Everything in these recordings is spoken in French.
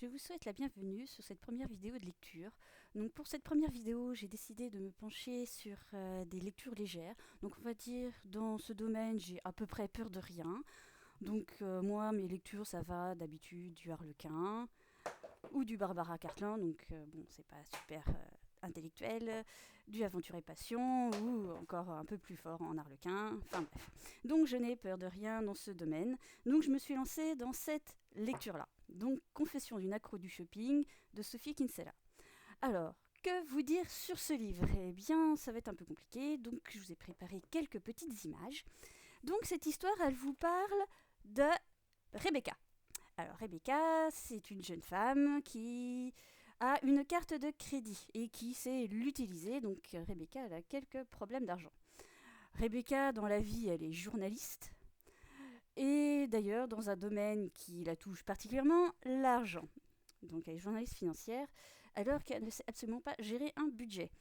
Je vous souhaite la bienvenue sur cette première vidéo de lecture. Donc pour cette première vidéo, j'ai décidé de me pencher sur des lectures légères. Donc on va dire dans ce domaine, j'ai à peu près peur de rien. Donc moi, mes lectures, ça va d'habitude du Harlequin ou du Barbara Cartland. Donc bon, c'est pas super intellectuel, du Aventure et Passion ou encore un peu plus fort en Harlequin. Enfin bref. Donc je n'ai peur de rien dans ce domaine. Donc je me suis lancée dans cette lecture-là. Donc Confession d'une accro du shopping de Sophie Kinsella. Alors, que vous dire sur ce livre? Eh bien, ça va être un peu compliqué, donc je vous ai préparé quelques petites images. Donc cette histoire, elle vous parle de Rebecca. Alors Rebecca, c'est une jeune femme qui a une carte de crédit et qui sait l'utiliser. Donc Rebecca, elle a quelques problèmes d'argent. Rebecca, dans la vie, elle est journaliste. Et d'ailleurs, dans un domaine qui la touche particulièrement, l'argent. Donc elle est journaliste financière, alors qu'elle ne sait absolument pas gérer un budget.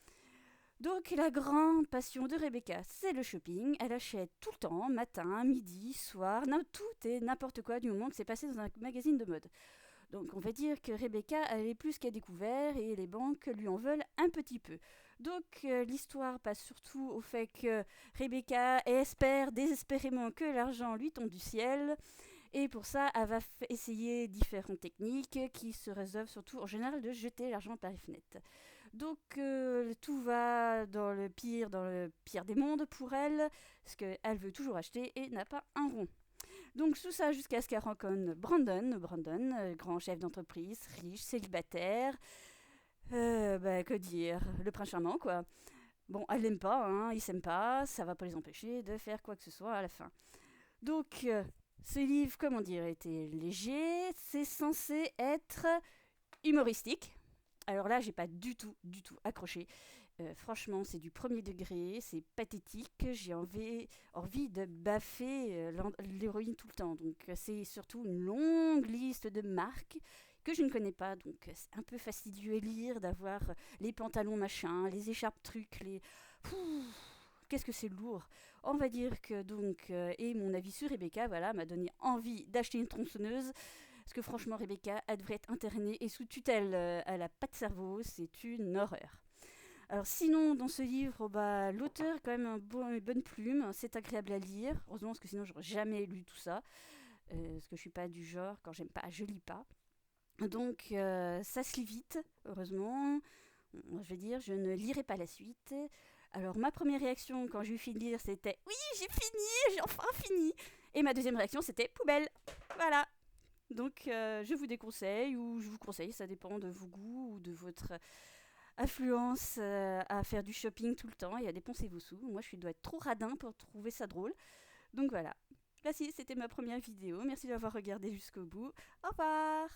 Donc la grande passion de Rebecca, c'est le shopping. Elle achète tout le temps, matin, midi, soir, tout et n'importe quoi du moment que c'est passé dans un magazine de mode. Donc on va dire que Rebecca, elle est plus qu'à découvert et les banques lui en veulent un petit peu. Donc l'histoire passe surtout au fait que Rebecca espère désespérément que l'argent lui tombe du ciel. Et pour ça, elle va essayer différentes techniques qui se résolvent surtout en général de jeter l'argent par les fenêtres. Donc tout va dans le pire des mondes pour elle, parce qu'elle veut toujours acheter et n'a pas un rond. Donc tout ça jusqu'à ce qu'elle rencontre Brandon, grand chef d'entreprise, riche, célibataire, que dire, le prince charmant quoi. Bon, elle l'aime pas, hein, ils s'aiment pas, ça va pas les empêcher de faire quoi que ce soit à la fin. Donc ce livre, comment dire, était léger, c'est censé être humoristique. Alors là, j'ai pas du tout accroché. Franchement, c'est du premier degré, c'est pathétique. J'ai envie de baffer l'héroïne tout le temps. Donc, c'est surtout une longue liste de marques que je ne connais pas. Donc, c'est un peu fastidieux à lire d'avoir les pantalons machin, les écharpes trucs, les. Qu'est-ce que c'est lourd. On va dire que donc, et mon avis sur Rebecca, voilà, m'a donné envie d'acheter une tronçonneuse. Parce que franchement, Rebecca, elle devrait être internée et sous tutelle. Elle n'a pas de cerveau, c'est une horreur. Alors sinon, dans ce livre, l'auteur a quand même une bonne plume, c'est agréable à lire. Heureusement, parce que sinon, j'aurais jamais lu tout ça. Parce que je suis pas du genre, quand j'aime pas, je lis pas. Donc, ça se lit vite, heureusement. Je vais dire, je ne lirai pas la suite. Alors, ma première réaction quand j'ai eu fini de lire, c'était oui, j'ai fini, j'ai enfin fini. Et ma deuxième réaction, c'était poubelle. Voilà. Donc, je vous déconseille ou je vous conseille, ça dépend de vos goûts ou de votre affluence à faire du shopping tout le temps et à dépenser vos sous. Moi, dois être trop radin pour trouver ça drôle. Donc voilà. Là, si, c'était ma première vidéo. Merci d'avoir regardé jusqu'au bout. Au revoir!